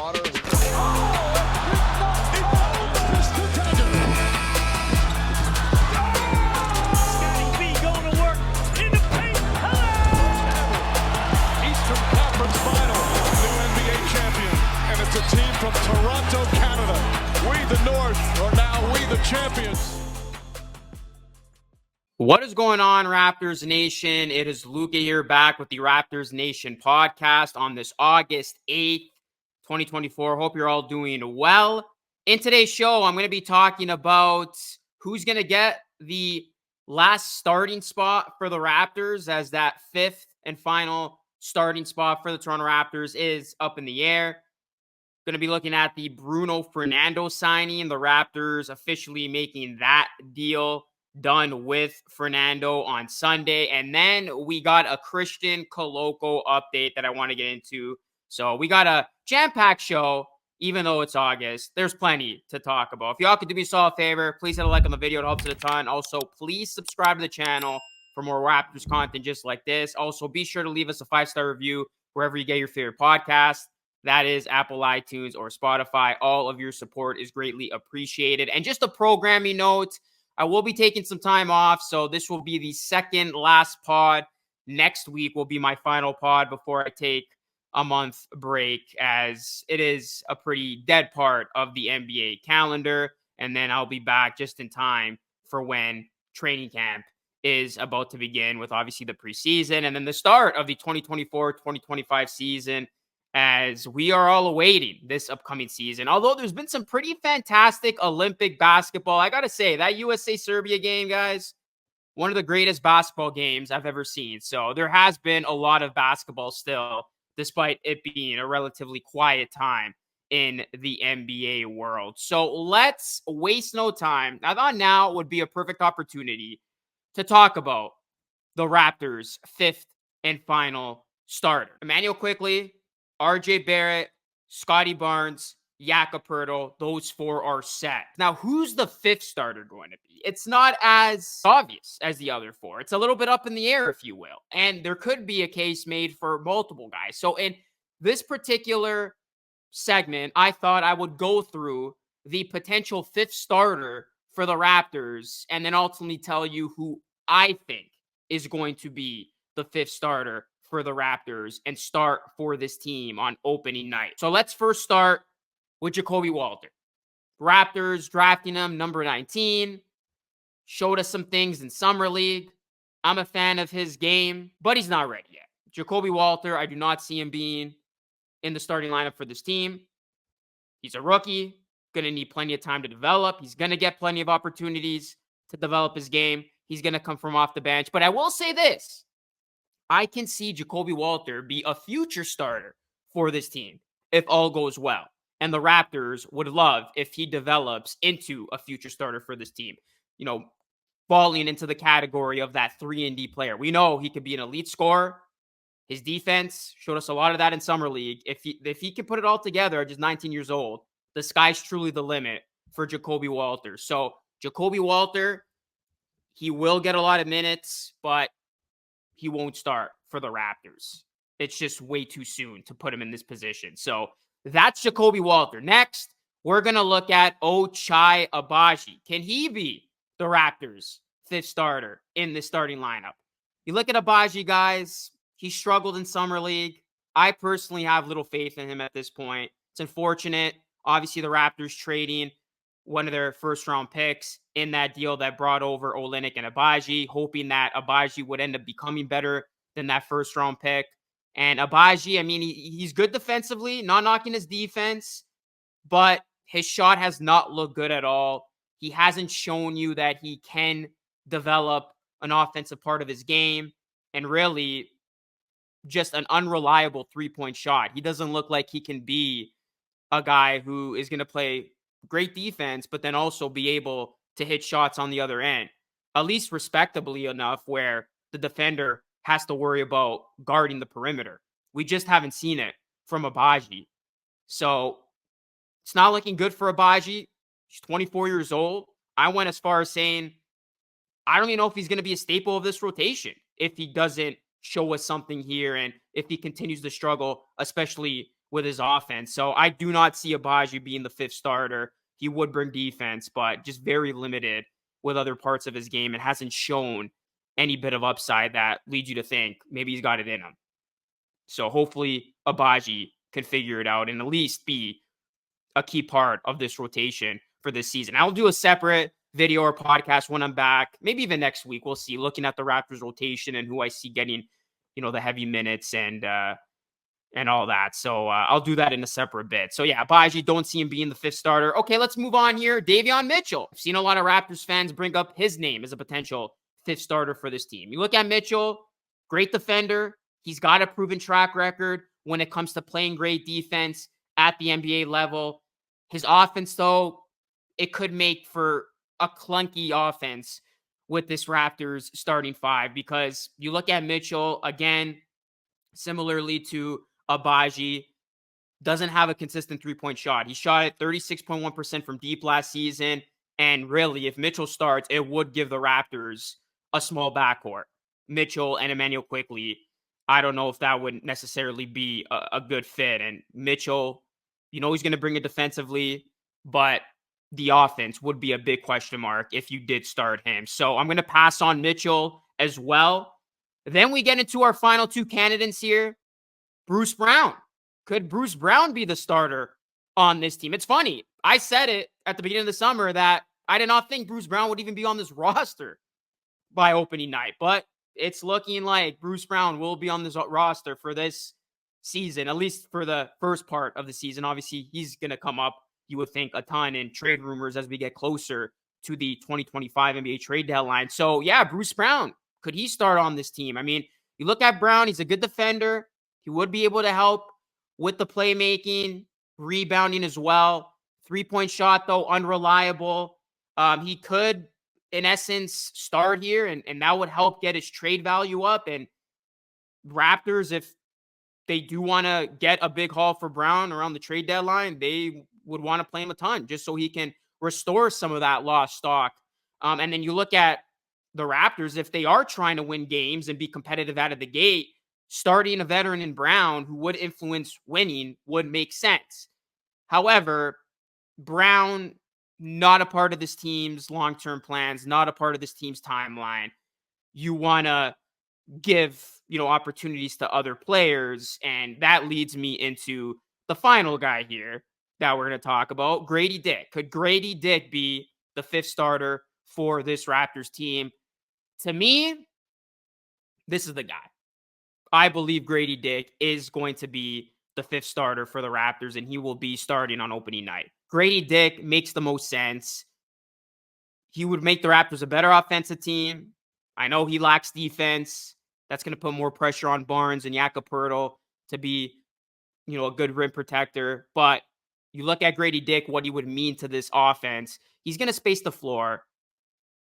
water. It's a team from Toronto, Canada. We, the North, are now we, the champions. What is going on, Raptors Nation? It is Luca here back with the Raptors Nation podcast on this August 8th, 2024. Hope you're all doing well. In today's show, I'm going to be talking about who's going to get the last starting spot for the Raptors, as that fifth and final starting spot for the Toronto Raptors is up in the air. Going to be looking at the Bruno Fernando signing, the Raptors officially making that deal done with Fernando on Sunday. And then we got a Christian Koloko update that I want to get into. So we got a jam-packed show, even though it's August. There's plenty to talk about. If y'all could do me a favor, please hit a like on the video. It helps it a ton. Also, please subscribe to the channel for more Raptors content just like this. Also, be sure to leave us a 5-star review wherever you get your favorite podcast. That is Apple, iTunes, or Spotify. All of your support is greatly appreciated. And just a programming note, I will be taking some time off, so this will be the second last pod. Next week will be my final pod before I take a month break, as it is a pretty dead part of the NBA calendar. And then I'll be back just in time for when training camp is about to begin, with obviously the preseason and then the start of the 2024-2025 season, as we are all awaiting this upcoming season. Although there's been some pretty fantastic Olympic basketball. I got to say, that USA-Serbia game, guys, one of the greatest basketball games I've ever seen. So there has been a lot of basketball still, despite it being a relatively quiet time in the NBA world. So let's waste no time. I thought now would be a perfect opportunity to talk about the Raptors' fifth and final starter. Emmanuel Quickley, RJ Barrett, Scotty Barnes, Jakob Poeltl, those four are set. Now, who's the fifth starter going to be? It's not as obvious as the other four. It's a little bit up in the air, if you will. And there could be a case made for multiple guys. So in this particular segment, I thought I would go through the potential fifth starter for the Raptors and then ultimately tell you who I think is going to be the fifth starter for the Raptors and start for this team on opening night. So let's first start with Ja'Kobe Walter. Raptors drafting him number 19. Showed us some things in Summer League. I'm a fan of his game, but he's not ready yet. Ja'Kobe Walter, I do not see him being in the starting lineup for this team. He's a rookie, going to need plenty of time to develop. He's going to get plenty of opportunities to develop his game. He's going to come from off the bench. But I will say this. I can see Ja'Kobe Walter be a future starter for this team if all goes well. And the Raptors would love if he develops into a future starter for this team. You know, falling into the category of that 3-and-D player. We know he could be an elite scorer. His defense showed us a lot of that in Summer League. If he can put it all together at just 19 years old, the sky's truly the limit for Ja'Kobe Walter. So Ja'Kobe Walter, he will get a lot of minutes, but he won't start for the Raptors. It's just way too soon to put him in this position. So that's Ja'Kobe Walter. Next, we're going to look at Ochai Agbaji. Can he be the Raptors' fifth starter in the starting lineup? You look at Agbaji, guys, he struggled in Summer League. I personally have little faith in him at this point. It's unfortunate. Obviously, the Raptors trading one of their first-round picks in that deal that brought over Olynyk and Agbaji, hoping that Agbaji would end up becoming better than that first-round pick. And Agbaji, I mean, he's good defensively, not knocking his defense, but his shot has not looked good at all. He hasn't shown you that he can develop an offensive part of his game, and really just an unreliable three-point shot. He doesn't look like he can be a guy who is going to play great defense, but then also be able to hit shots on the other end, at least respectably enough where the defender has to worry about guarding the perimeter. We just haven't seen it from Agbaji. So it's not looking good for Agbaji. He's 24 years old. I went as far as saying, I don't even know if he's going to be a staple of this rotation if he doesn't show us something here and if he continues to struggle, especially with his offense. So I do not see Abaji being the fifth starter. He would bring defense, but just very limited with other parts of his game and hasn't shown any bit of upside that leads you to think maybe he's got it in him. So hopefully Abaji can figure it out and at least be a key part of this rotation for this season. I'll do a separate video or podcast when I'm back, maybe even next week. We'll see, looking at the Raptors rotation and who I see getting, the heavy minutes and all that. So I'll do that in a separate bit. So yeah, Abaji, don't see him being the fifth starter. Okay, let's move on here. Davion Mitchell. I've seen a lot of Raptors fans bring up his name as a potential fifth starter for this team. You look at Mitchell, great defender. He's got a proven track record when it comes to playing great defense at the NBA level. His offense, though, it could make for a clunky offense with this Raptors starting five, because you look at Mitchell, again, similarly to Abaji, doesn't have a consistent three-point shot. He shot at 36.1% from deep last season, and really, if Mitchell starts, it would give the Raptors a small backcourt. Mitchell and Emmanuel Quickley, I don't know if that would necessarily be a good fit. And Mitchell, he's going to bring it defensively, but the offense would be a big question mark if you did start him. So I'm going to pass on Mitchell as well. Then we get into our final two candidates here. Bruce Brown. Could Bruce Brown be the starter on this team? It's funny. I said it at the beginning of the summer that I did not think Bruce Brown would even be on this roster by opening night, but it's looking like Bruce Brown will be on this roster for this season, at least for the first part of the season. Obviously, he's going to come up, you would think, a ton in trade rumors as we get closer to the 2025 NBA trade deadline. So, yeah, Bruce Brown, could he start on this team? I mean, you look at Brown, he's a good defender. He would be able to help with the playmaking, rebounding as well. Three-point shot, though, unreliable. He could, in essence, start here, and that would help get his trade value up. And Raptors, if they do want to get a big haul for Brown around the trade deadline, they would want to play him a ton just so he can restore some of that lost stock. And then you look at the Raptors, if they are trying to win games and be competitive out of the gate, starting a veteran in Brown who would influence winning would make sense. However, Brown, not a part of this team's long-term plans, not a part of this team's timeline. You want to give, opportunities to other players, and that leads me into the final guy here that we're going to talk about, Grady Dick. Could Grady Dick be the fifth starter for this Raptors team? To me, this is the guy. I believe Grady Dick is going to be the fifth starter for the Raptors, and he will be starting on opening night. Grady Dick makes the most sense. He would make the Raptors a better offensive team. I know he lacks defense. That's going to put more pressure on Barnes and Jakob Poeltl to be, a good rim protector. But you look at Grady Dick, what he would mean to this offense. He's going to space the floor.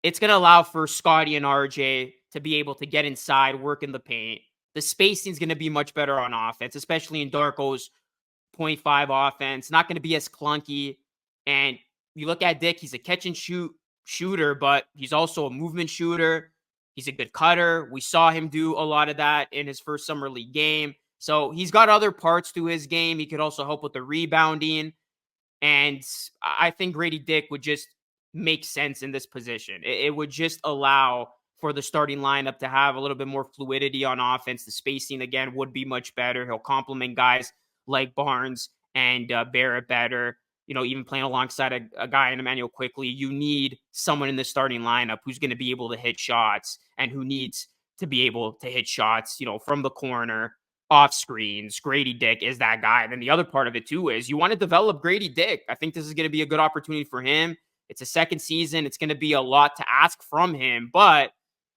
It's going to allow for Scotty and RJ to be able to get inside, work in the paint. The spacing is going to be much better on offense, especially in Darko's 0.5 offense. Not going to be as clunky. And you look at Dick, he's a catch and shoot shooter, but he's also a movement shooter. He's a good cutter. We saw him do a lot of that in his first summer league game. So he's got other parts to his game. He could also help with the rebounding. And I think Grady Dick would just make sense in this position. It would just allow for the starting lineup to have a little bit more fluidity on offense. The spacing, again, would be much better. He'll complement guys like Barnes and Barrett better. Even playing alongside a guy in Emmanuel Quickley, you need someone in the starting lineup who's going to be able to hit shots and who needs to be able to hit shots, from the corner, off screens. Grady Dick is that guy. And then the other part of it, too, is you want to develop Grady Dick. I think this is going to be a good opportunity for him. It's a second season. It's going to be a lot to ask from him, but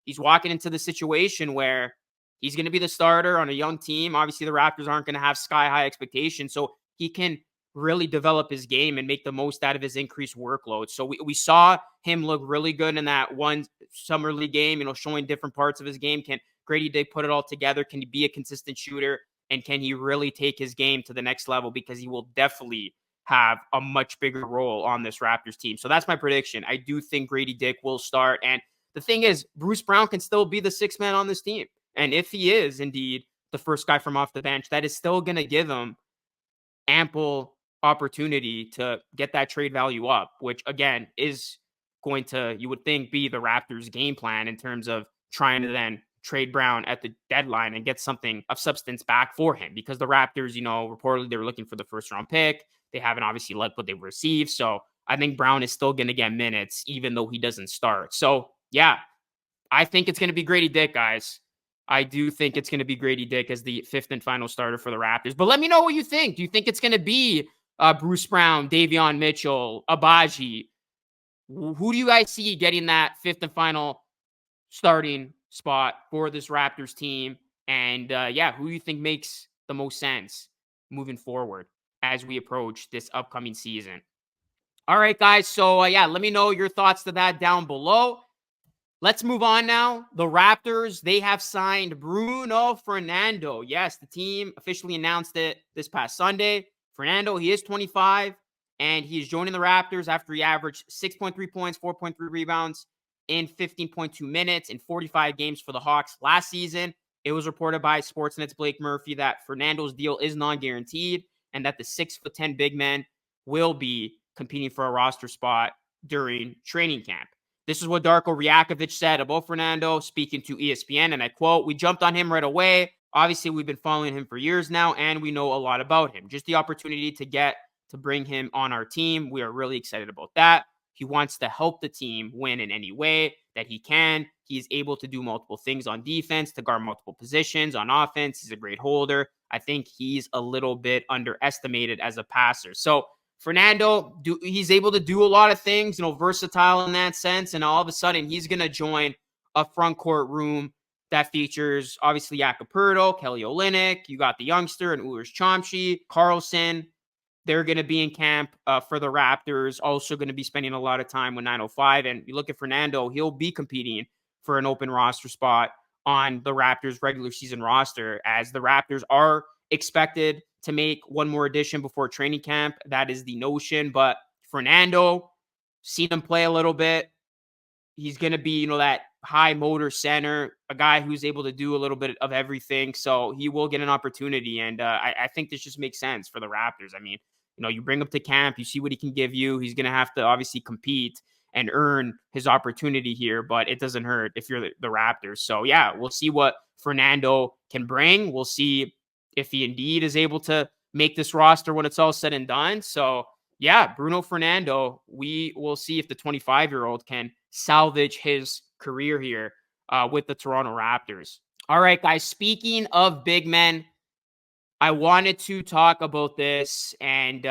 he's walking into the situation where he's going to be the starter on a young team. Obviously, the Raptors aren't going to have sky-high expectations, so he can really develop his game and make the most out of his increased workload. So we saw him look really good in that one summer league game, showing different parts of his game. Can Grady Dick put it all together? Can he be a consistent shooter? And can he really take his game to the next level? Because he will definitely have a much bigger role on this Raptors team. So that's my prediction. I do think Grady Dick will start. And the thing is, Bruce Brown can still be the sixth man on this team. And if he is indeed the first guy from off the bench, that is still going to give him ample opportunity to get that trade value up, which again is going to, you would think, be the Raptors' game plan in terms of trying to then trade Brown at the deadline and get something of substance back for him, because the Raptors, reportedly they were looking for the first round pick. They haven't obviously liked what they've received. So I think Brown is still going to get minutes, even though he doesn't start. So yeah, I think it's going to be Grady Dick, guys. I do think it's going to be Grady Dick as the fifth and final starter for the Raptors. But let me know what you think. Do you think it's going to be Bruce Brown, Davion Mitchell, Abaji? Who do you guys see getting that fifth and final starting spot for this Raptors team? And who do you think makes the most sense moving forward as we approach this upcoming season? All right, guys. So let me know your thoughts to that down below. Let's move on now. The Raptors, they have signed Bruno Fernando. Yes, the team officially announced it this past Sunday. Fernando, he is 25, and he is joining the Raptors after he averaged 6.3 points, 4.3 rebounds in 15.2 minutes in 45 games for the Hawks last season. It was reported by Sportsnet's Blake Murphy that Fernando's deal is non-guaranteed and that the 6'10" big man will be competing for a roster spot during training camp. This is what Darko Rajakovic said about Fernando, speaking to ESPN, and I quote, "We jumped on him right away. Obviously, we've been following him for years now, and we know a lot about him. Just the opportunity to bring him on our team, we are really excited about that. He wants to help the team win in any way that he can. He's able to do multiple things on defense, to guard multiple positions. On offense, he's a great holder. I think he's a little bit underestimated as a passer." So Fernando, he's able to do a lot of things, versatile in that sense. And all of a sudden, he's going to join a front court room that features, obviously, Jakob Kelly Olynyk. You got the youngster and Ulrich Chomsky, Carlson. They're going to be in camp for the Raptors, also going to be spending a lot of time with 905. And you look at Fernando, he'll be competing for an open roster spot on the Raptors regular season roster, as the Raptors are expected to make one more addition before training camp. That is the notion. But Fernando, seen him play a little bit. He's going to be, that high motor center, a guy who's able to do a little bit of everything. So he will get an opportunity. And I think this just makes sense for the Raptors. I mean, you bring him to camp, you see what he can give you. He's going to have to obviously compete and earn his opportunity here, but it doesn't hurt if you're the Raptors. So yeah, we'll see what Fernando can bring. We'll see if he indeed is able to make this roster when it's all said and done. So yeah, Bruno Fernando, we will see if the 25-year-old can salvage his career here with the Toronto Raptors. All right, guys, speaking of big men, I wanted to talk about this and,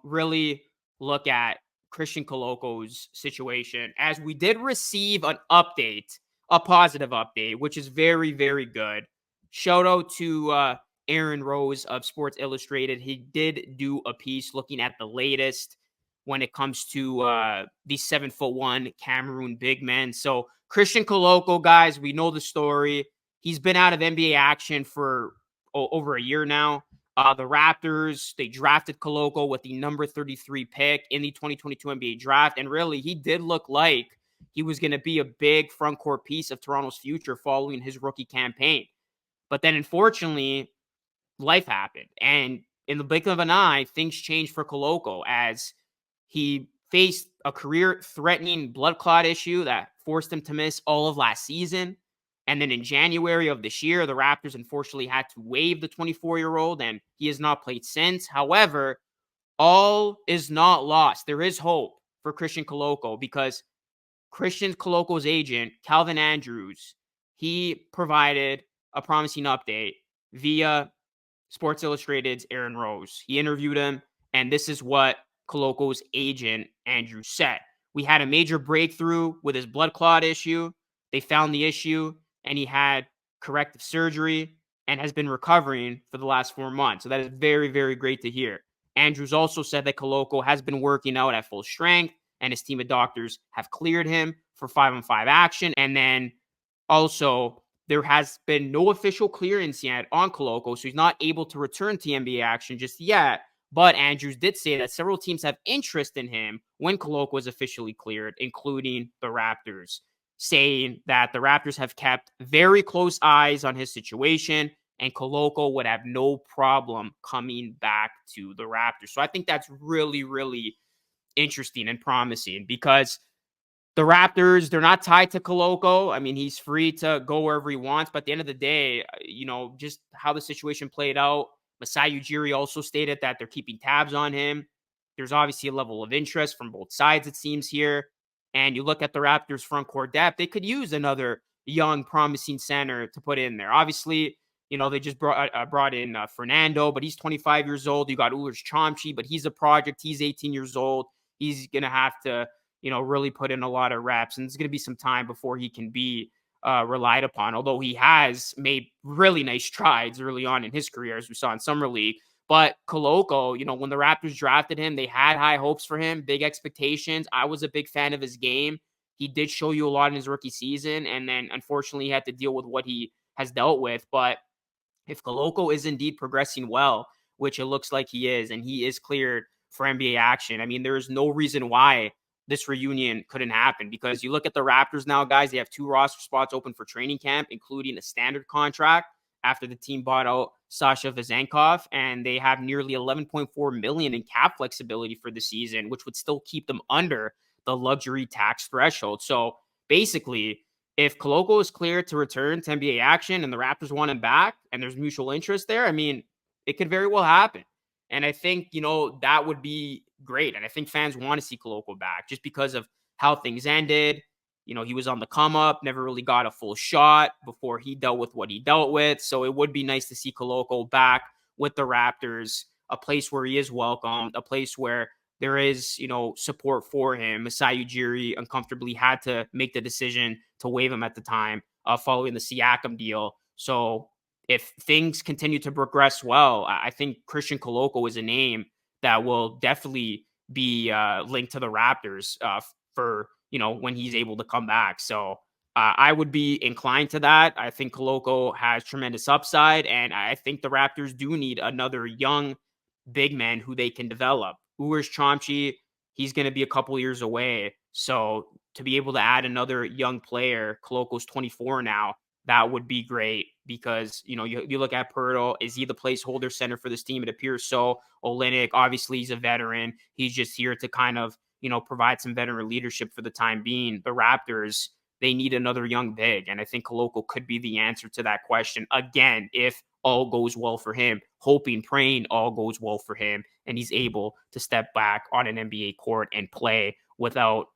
really look at Christian Koloko's situation, as we did receive an update, a positive update, which is very, very good. Shout out to Aaron Rose of Sports Illustrated. He did do a piece looking at the latest when it comes to the 7'1" Cameroon big men. So Christian Koloko, guys, we know the story. He's been out of NBA action for over a year now. The Raptors, they drafted Koloko with the number 33 pick in the 2022 NBA draft. And really, he did look like he was going to be a big front court piece of Toronto's future following his rookie campaign. But then, unfortunately, life happened. And in the blink of an eye, things changed for Koloko as he faced a career-threatening blood clot issue that forced him to miss all of last season. And then in January of this year, the Raptors unfortunately had to waive the 24-year-old, and he has not played since. However, all is not lost. There is hope for Christian Koloko, because Christian Koloko's agent, Calvin Andrews, he provided a promising update via Sports Illustrated's Aaron Rose. He interviewed him, and this is what Koloko's agent, Andrew, said. "We had a major breakthrough with his blood clot issue. They found the issue, and he had corrective surgery and has been recovering for the last 4 months." So that is very, very great to hear. Andrews also said that Koloko has been working out at full strength, and his team of doctors have cleared him for 5-on-5 action. And then also, there has been no official clearance yet on Koloko, so he's not able to return to NBA action just yet. But Andrews did say that several teams have interest in him when Koloko was officially cleared, including the Raptors, saying that the Raptors have kept very close eyes on his situation and Koloko would have no problem coming back to the Raptors. So I think that's really, really interesting and promising because the Raptors, they're not tied to Koloko. I mean, he's free to go wherever he wants. But at the end of the day, just how the situation played out, Masai Ujiri also stated that they're keeping tabs on him. There's obviously a level of interest from both sides, it seems here. And you look at the Raptors' front court depth, they could use another young, promising center to put in there. Obviously, they just brought in Fernando, but he's 25 years old. You got Ulrich Chomchi, but he's a project. He's 18 years old. He's going to have to really put in a lot of reps, and it's going to be some time before he can be relied upon, although he has made really nice strides early on in his career, as we saw in Summer League. But Koloko, when the Raptors drafted him, they had high hopes for him, big expectations. I was a big fan of his game. He did show you a lot in his rookie season, and then unfortunately he had to deal with what he has dealt with. But if Koloko is indeed progressing well, which it looks like he is, and he is cleared for NBA action, I mean, there's no reason why this reunion couldn't happen, because you look at the Raptors now, guys, they have 2 roster spots open for training camp, including a standard contract after the team bought out Sasha Vezenkov, and they have nearly $11.4 million in cap flexibility for the season, which would still keep them under the luxury tax threshold. So basically, if Koloko is cleared to return to NBA action and the Raptors want him back and there's mutual interest there, I mean, it could very well happen. And I think, that would be great. And I think fans want to see Koloko back just because of how things ended. He was on the come up, never really got a full shot before he dealt with what he dealt with. So it would be nice to see Koloko back with the Raptors, a place where he is welcomed, a place where there is, support for him. Masai Ujiri uncomfortably had to make the decision to waive him at the time following the Siakam deal. So if things continue to progress well, I think Christian Koloko is a name that will definitely be linked to the Raptors for, when he's able to come back. So I would be inclined to that. I think Koloko has tremendous upside, and I think the Raptors do need another young big man who they can develop. Ulrich Chomchi, he's going to be a couple years away. So to be able to add another young player, Koloko's 24 now, that would be great because, you look at Pirtle. Is he the placeholder center for this team? It appears so. Olynyk, obviously, he's a veteran. He's just here to kind of, provide some veteran leadership for the time being. The Raptors, they need another young big, and I think Koloko could be the answer to that question. Again, if all goes well for him, hoping, praying all goes well for him, and he's able to step back on an NBA court and play without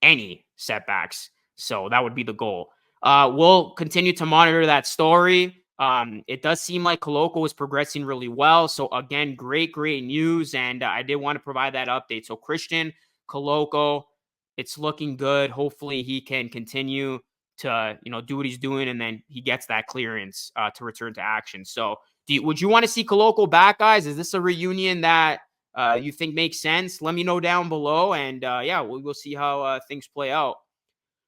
any setbacks. So that would be the goal. We'll continue to monitor that story. It does seem like Koloko is progressing really well. So again, great news. And I did want to provide that update. So Christian Koloko, it's looking good. Hopefully he can continue to, do what he's doing, and then he gets that clearance to return to action. So would you want to see Koloko back, guys? Is this a reunion that you think makes sense? Let me know down below, and we'll see how things play out.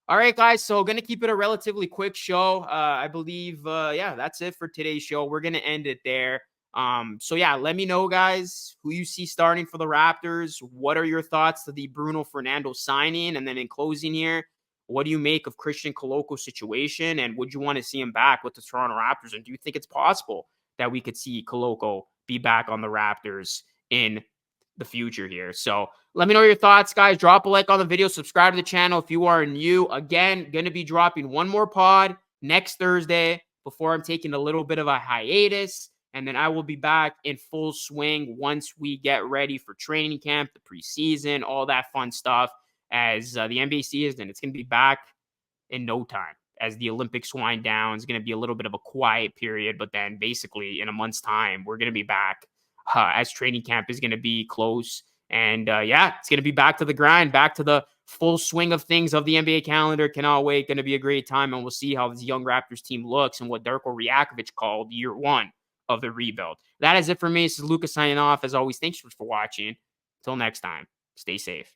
All right, guys, so going to keep it a relatively quick show. I believe, that's it for today's show. We're going to end it there. Let me know, guys, who you see starting for the Raptors. What are your thoughts to the Bruno Fernando signing? And then in closing here, what do you make of Christian Koloko's situation? And would you want to see him back with the Toronto Raptors? And do you think it's possible that we could see Koloko be back on the Raptors in the future here? So let me know your thoughts, guys. Drop a like on the video. Subscribe to the channel if you are new. Again, going to be dropping one more pod next Thursday before I'm taking a little bit of a hiatus. And then I will be back in full swing once we get ready for training camp, the preseason, all that fun stuff as the NBA season. It's going to be back in no time. As the Olympics wind down, it's going to be a little bit of a quiet period. But then basically in a month's time, we're going to be back as training camp is going to be close. And it's going to be back to the grind, back to the full swing of things of the NBA calendar. Cannot wait. Going to be a great time. And we'll see how this young Raptors team looks and what Darko Rajakovic called year one of the rebuild. That is it for me. This is Luca signing off. As always, thanks for watching. Until next time, stay safe.